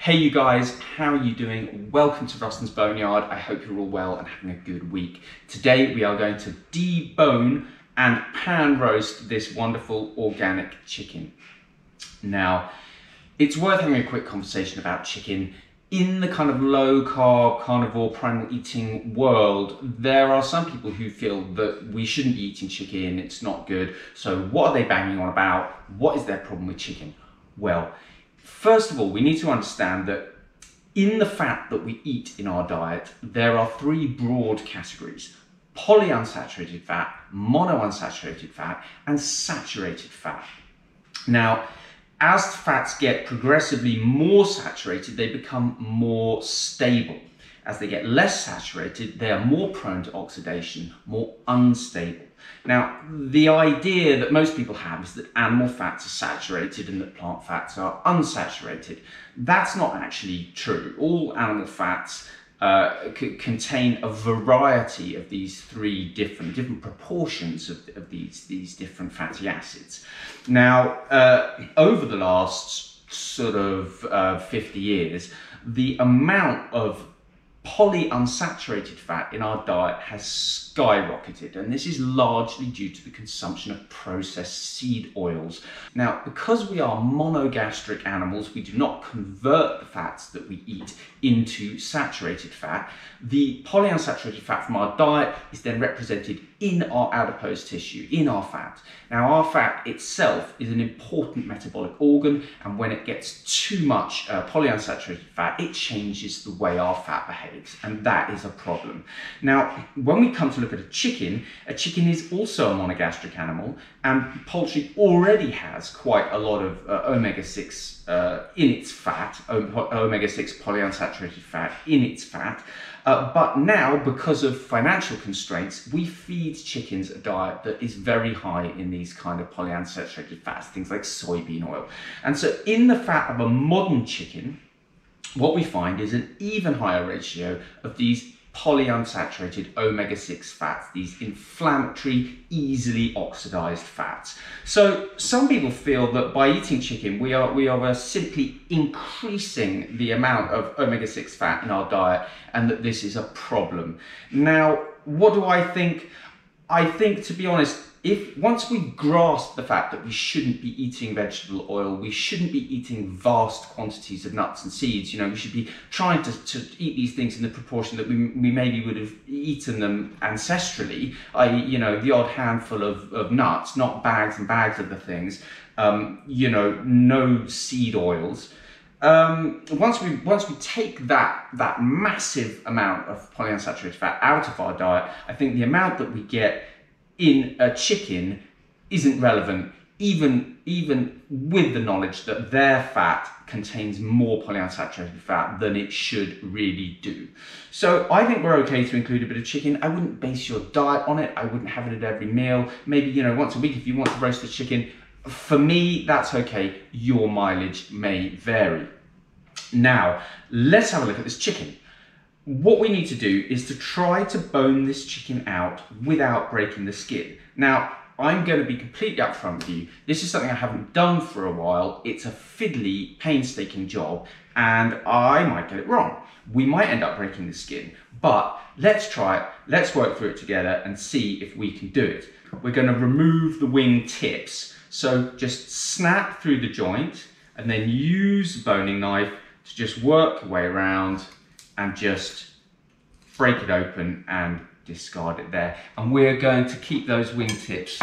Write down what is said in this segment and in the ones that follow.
Hey you guys, how are you doing? Welcome to Rustin's Boneyard. I hope you're all well and having a good week. Today we are going to debone and pan roast this wonderful organic chicken. Now, it's worth having a quick conversation about chicken. In the kind of low carb, carnivore, primal eating world, there are some people who feel that we shouldn't be eating chicken, it's not good. So what are they banging on about? What is their problem with chicken? Well, first of all, we need to understand that in the fat that we eat in our diet, there are three broad categories: polyunsaturated fat, monounsaturated fat, and saturated fat. Now, as fats get progressively more saturated, they become more stable. As they get less saturated, they are more prone to oxidation, more unstable. Now, the idea that most people have is that animal fats are saturated and that plant fats are unsaturated. That's not actually true. All animal fats contain a variety of these three different proportions of these different fatty acids. Now, over the last sort of 50 years, the amount of polyunsaturated fat in our diet has skyrocketed, and this is largely due to the consumption of processed seed oils. Now, because we are monogastric animals, we do not convert the fats that we eat into saturated fat. The polyunsaturated fat from our diet is then represented in our adipose tissue, in our fat. Now, our fat itself is an important metabolic organ, and when it gets too much polyunsaturated fat, it changes the way our fat behaves, and that is a problem. Now, when we come to look at a chicken is also a monogastric animal, and poultry already has quite a lot of omega-6 in its fat, omega-6 polyunsaturated fat in its fat. But now, because of financial constraints, we feed chickens a diet that is very high in these kind of polyunsaturated fats, things like soybean oil. And so in the fat of a modern chicken, what we find is an even higher ratio of these polyunsaturated omega-6 fats, these inflammatory, easily oxidized fats. So some people feel that by eating chicken, we are simply increasing the amount of omega-6 fat in our diet, and that this is a problem. Now, what do I think? I think, to be honest, once we grasp the fact that we shouldn't be eating vegetable oil, we shouldn't be eating vast quantities of nuts and seeds, we should be trying to eat these things in the proportion that we maybe would have eaten them ancestrally, i.e., the odd handful of nuts, not bags and bags of the things, no seed oils. Once we take that massive amount of polyunsaturated fat out of our diet, I think the amount that we get in a chicken isn't relevant, even with the knowledge that their fat contains more polyunsaturated fat than it should really do. So I think we're okay to include a bit of chicken. I wouldn't base your diet on it. I wouldn't have it at every meal. Maybe, once a week if you want to roast the chicken. For me, that's okay. Your mileage may vary. Now, let's have a look at this chicken. What we need to do is to try to bone this chicken out without breaking the skin. Now, I'm going to be completely upfront with you. This is something I haven't done for a while. It's a fiddly, painstaking job, and I might get it wrong. We might end up breaking the skin, but let's try it. Let's work through it together and see if we can do it. We're going to remove the wing tips. So just snap through the joint and then use the boning knife to just work your way around and just break it open and discard it there. And we're going to keep those wing tips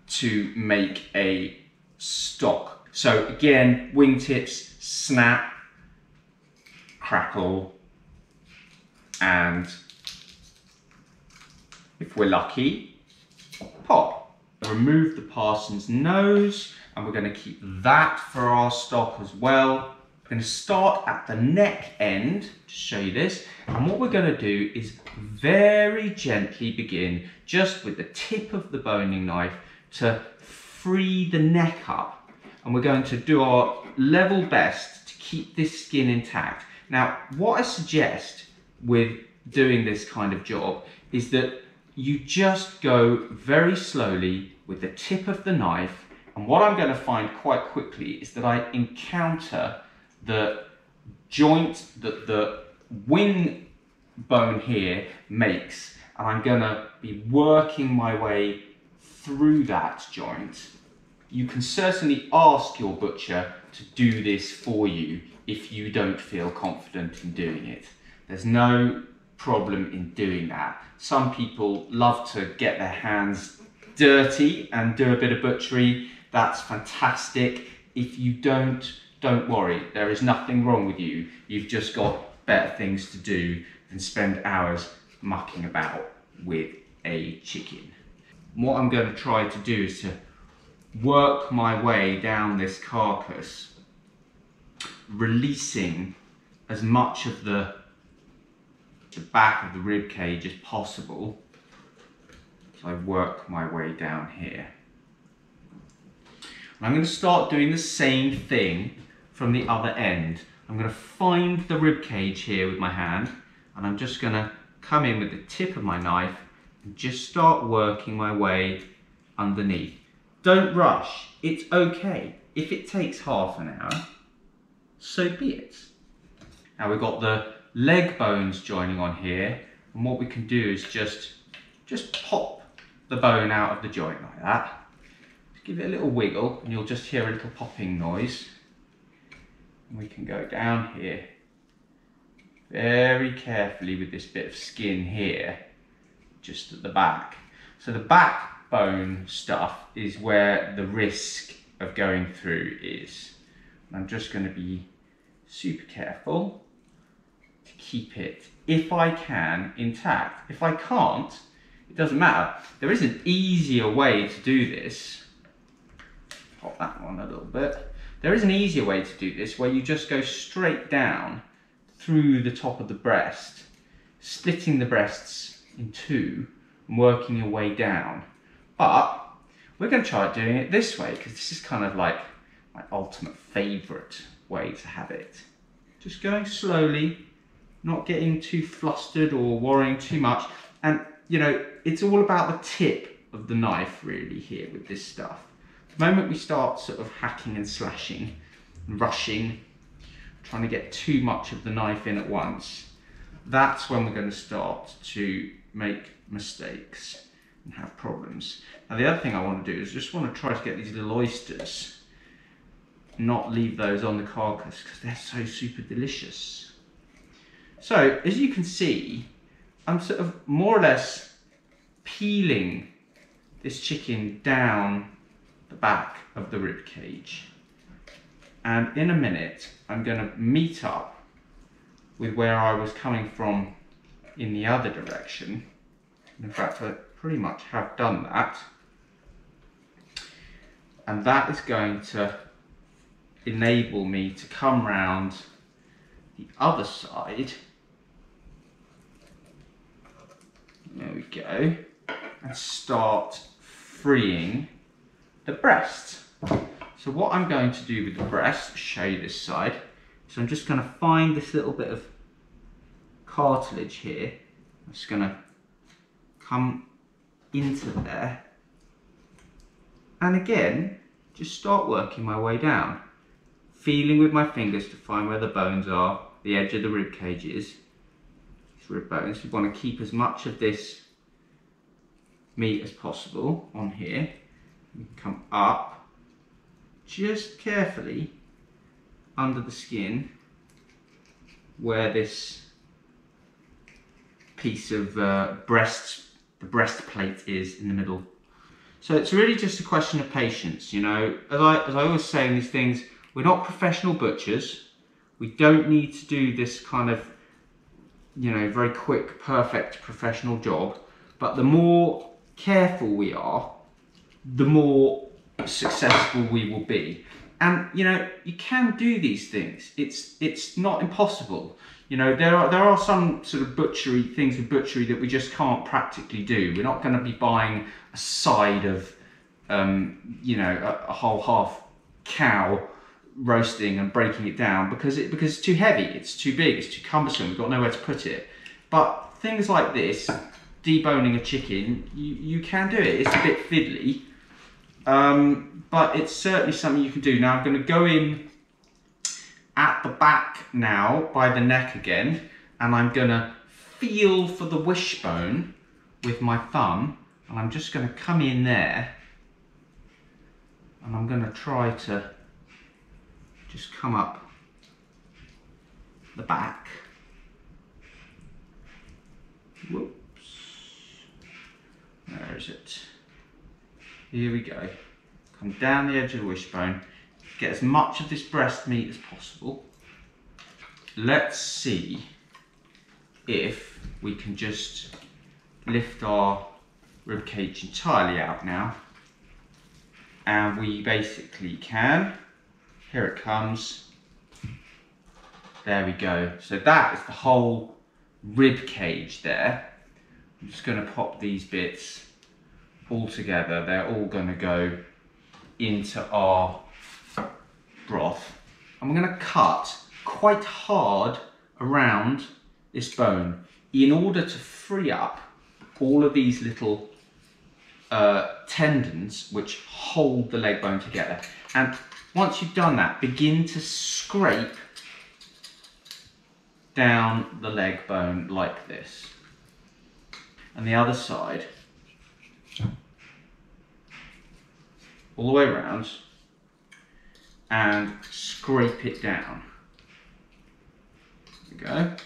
to make a stock. So again, wing tips, snap, crackle, and if we're lucky, pop. Remove the parson's nose, and we're going to keep that for our stock as well. We're going to start at the neck end to show you this, and what we're going to do is very gently begin just with the tip of the boning knife to free the neck up, and we're going to do our level best to keep this skin intact. Now, what I suggest with doing this kind of job is that you just go very slowly with the tip of the knife, and what I'm going to find quite quickly is that I encounter the joint that the wing bone here makes, and I'm gonna be working my way through that joint. You can certainly ask your butcher to do this for you if you don't feel confident in doing it. There's no problem in doing that. Some people love to get their hands dirty and do a bit of butchery. That's fantastic. If you don't worry. There is nothing wrong with you. You've just got better things to do than spend hours mucking about with a chicken. What I'm going to try to do is to work my way down this carcass, releasing as much of the back of the rib cage as possible. So I work my way down here. And I'm going to start doing the same thing from the other end. I'm going to find the rib cage here with my hand, and I'm just going to come in with the tip of my knife and just start working my way underneath. Don't rush, it's okay. If it takes half an hour, so be it. Now we've got the leg bones joining on here, and what we can do is just pop the bone out of the joint like that. Just give it a little wiggle and you'll just hear a little popping noise. And we can go down here very carefully with this bit of skin here, just at the back. So the backbone stuff is where the risk of going through is. And I'm just going to be super careful to keep it, if I can, intact. If I can't, it doesn't matter. There is an easier way to do this. Pop that one a little bit. There is an easier way to do this where you just go straight down through the top of the breast, splitting the breasts in two and working your way down. But we're going to try doing it this way because this is kind of like my ultimate favourite way to have it. Just going slowly, not getting too flustered or worrying too much. And you know, it's all about the tip of the knife really here with this stuff. The moment we start sort of hacking and slashing and rushing, trying to get too much of the knife in at once, that's when we're going to start to make mistakes and have problems. Now the other thing I want to do is just want to try to get these little oysters, not leave those on the carcass because they're so super delicious. So as you can see, I'm sort of more or less peeling this chicken down the back of the rib cage. And in a minute, I'm going to meet up with where I was coming from in the other direction. In fact, I pretty much have done that. And that is going to enable me to come round the other side. There we go. And start freeing the breast. So what I'm going to do with the breast, show you this side, so I'm just going to find this little bit of cartilage here. I'm just going to come into there. And again, just start working my way down. Feeling with my fingers to find where the bones are, the edge of the rib cage is. These rib bones, we want to keep as much of this meat as possible on here. We can come up just carefully under the skin where this piece of the breastplate is in the middle. So it's really just a question of patience, you know. As I always say in these things, we're not professional butchers. We don't need to do this kind of, you know, very quick, perfect professional job. But the more careful we are, the more successful we will be. And you know, you can do these things. It's not impossible. You know, there are some sort of things with butchery that we just can't practically do. We're not going to be buying a side of you know, a whole half cow, roasting and breaking it down because it's too heavy, it's too big, it's too cumbersome, we've got nowhere to put it. But things like this, deboning a chicken, you can do it. It's a bit fiddly, but it's certainly something you can do. Now I'm going to go in at the back now by the neck again, and I'm gonna feel for the wishbone with my thumb, and I'm just gonna come in there, and I'm gonna try to just come up the back. Whoops. Where is it? Here we go. Come down the edge of the wishbone. Get as much of this breast meat as possible. Let's see if we can just lift our rib cage entirely out now. And we basically can. Here it comes. There we go. So that is the whole rib cage there. I'm just going to pop these bits all together. They're all going to go into our broth. And we're going to cut quite hard around this bone in order to free up all of these little tendons which hold the leg bone together. And once you've done that, begin to scrape down the leg bone like this. And the other side, all the way around, and scrape it down. There we go.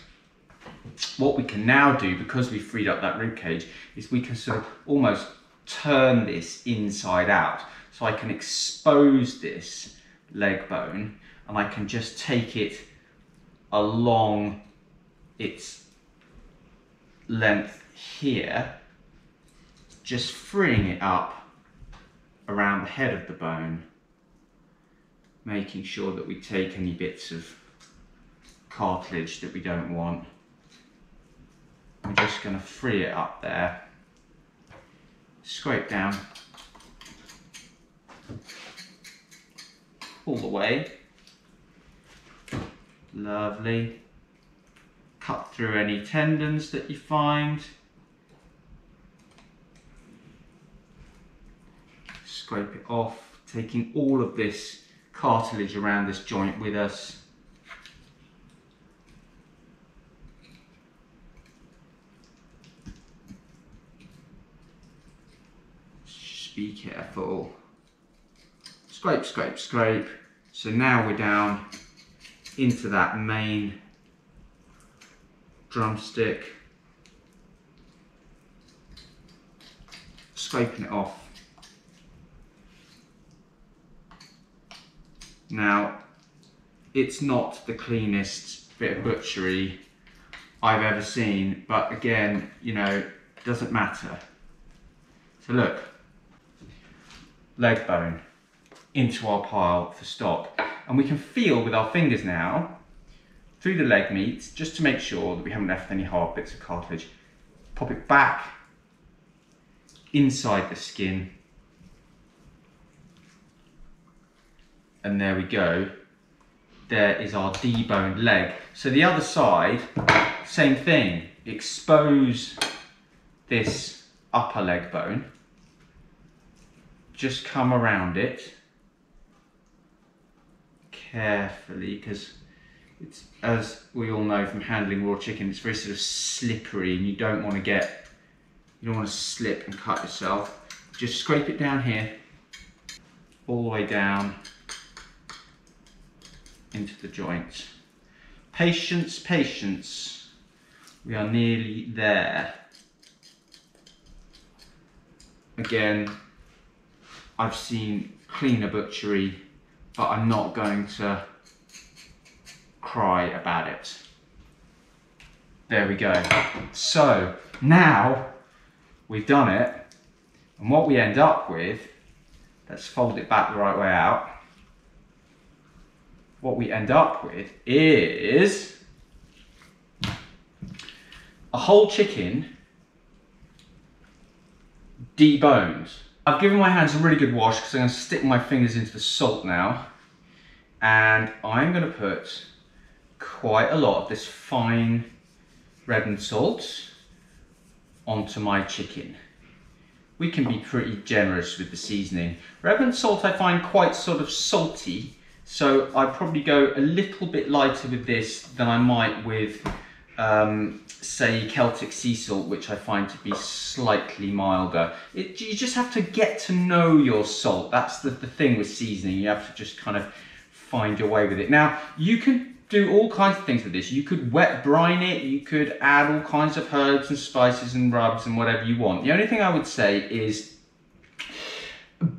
What we can now do, because we've freed up that rib cage, is we can sort of almost turn this inside out. So I can expose this leg bone, and I can just take it along its length here, just freeing it up around the head of the bone, making sure that we take any bits of cartilage that we don't want. I'm just going to free it up there, scrape down all the way. Lovely. Cut through any tendons that you find. Scrape it off, taking all of this cartilage around this joint with us. Just be careful. Scrape, scrape, scrape. So now we're down into that main drumstick. Scraping it off. Now, it's not the cleanest bit of butchery I've ever seen, but again, you know, it doesn't matter. So look, leg bone into our pile for stock. And we can feel with our fingers now through the leg meat, just to make sure that we haven't left any hard bits of cartilage. Pop it back inside the skin. And there we go. There is our deboned leg. So the other side, same thing. Expose this upper leg bone. Just come around it carefully, because it's, as we all know from handling raw chicken, it's very sort of slippery, and you don't want to slip and cut yourself. Just scrape it down here, all the way down into the joint. Patience, patience. We are nearly there. Again, I've seen cleaner butchery, but I'm not going to cry about it. There we go. So now we've done it, and what we end up with, let's fold it back the right way out. What we end up with is a whole chicken deboned. I've given my hands a really good wash because I'm going to stick my fingers into the salt now, and I'm going to put quite a lot of this fine reddened salt onto my chicken. We can be pretty generous with the seasoning. Reddened salt I find quite sort of salty, So I'd probably go a little bit lighter with this than I might with, say, Celtic sea salt, which I find to be slightly milder. You just have to get to know your salt. That's the thing with seasoning. You have to just kind of find your way with it. Now, you can do all kinds of things with this. You could wet brine it, you could add all kinds of herbs and spices and rubs and whatever you want. The only thing I would say is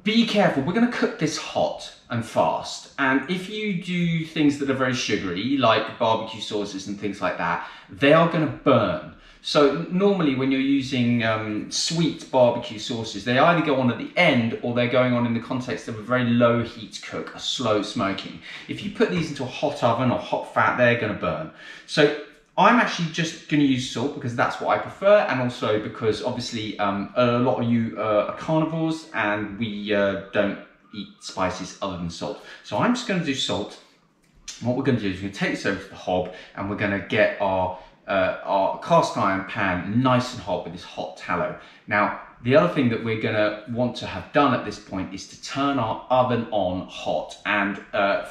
be careful. We're going to cook this hot and fast, and if you do things that are very sugary, like barbecue sauces and things like that, they are going to burn. So normally when you're using sweet barbecue sauces, they either go on at the end or they're going on in the context of a very low heat cook, a slow smoking. If you put these into a hot oven or hot fat, they're going to burn. So I'm actually just going to use salt because that's what I prefer, and also because obviously a lot of you are carnivores and we don't eat spices other than salt. So I'm just going to do salt. What we're going to do is we're going to take this over to the hob and we're going to get our cast iron pan nice and hot with this hot tallow. Now, the other thing that we're going to want to have done at this point is to turn our oven on hot. And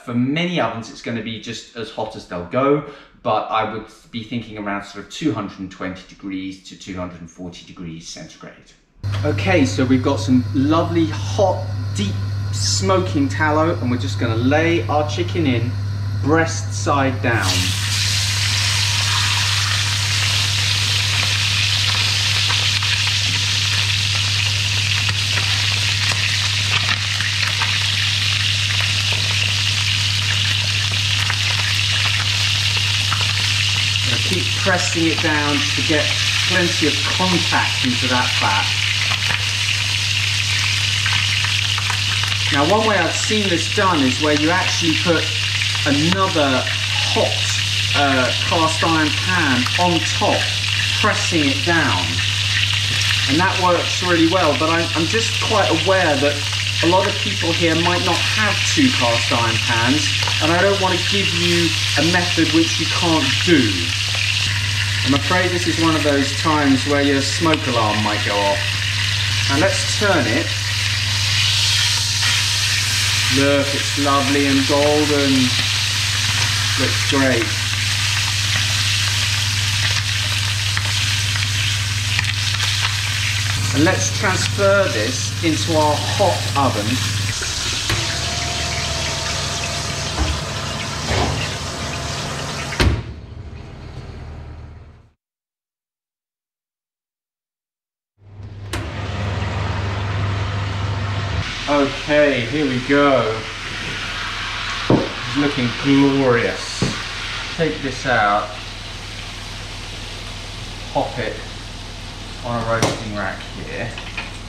for many ovens, it's going to be just as hot as they'll go, but I would be thinking around sort of 220 degrees to 240 degrees centigrade. Okay, so we've got some lovely hot, deep smoking tallow, and we're just going to lay our chicken in breast side down. Keep pressing it down to get plenty of contact into that fat. Now, one way I've seen this done is where you actually put another hot cast iron pan on top, pressing it down. And that works really well, but I'm just quite aware that a lot of people here might not have two cast iron pans, and I don't want to give you a method which you can't do. I'm afraid this is one of those times where your smoke alarm might go off. And let's turn it. Look, it's lovely and golden. Looks great. And let's transfer this into our hot oven. Okay, here we go. It's looking glorious. Take this out, pop it on a roasting rack here.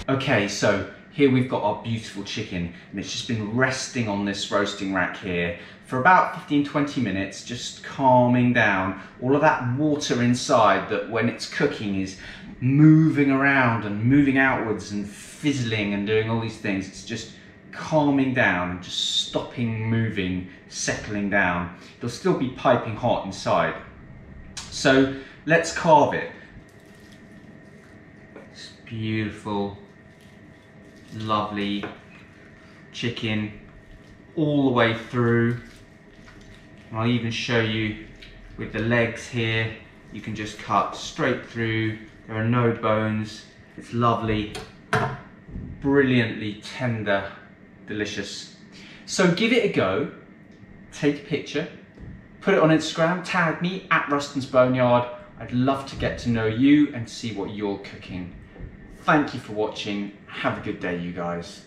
Okay, so here we've got our beautiful chicken, and it's just been resting on this roasting rack here for about 15-20 minutes, just calming down all of that water inside that when it's cooking is moving around and moving outwards and fizzling and doing all these things. It's just calming down and just stopping moving, settling down. It'll still be piping hot inside. So let's carve it. It's beautiful, lovely chicken all the way through. And I'll even show you with the legs here. You can just cut straight through. There are no bones. It's lovely, brilliantly tender, delicious. So give it a go, take a picture, put it on Instagram, tag me at Ruston's Boneyard. I'd love to get to know you and see what you're cooking. Thank you for watching. Have a good day, you guys.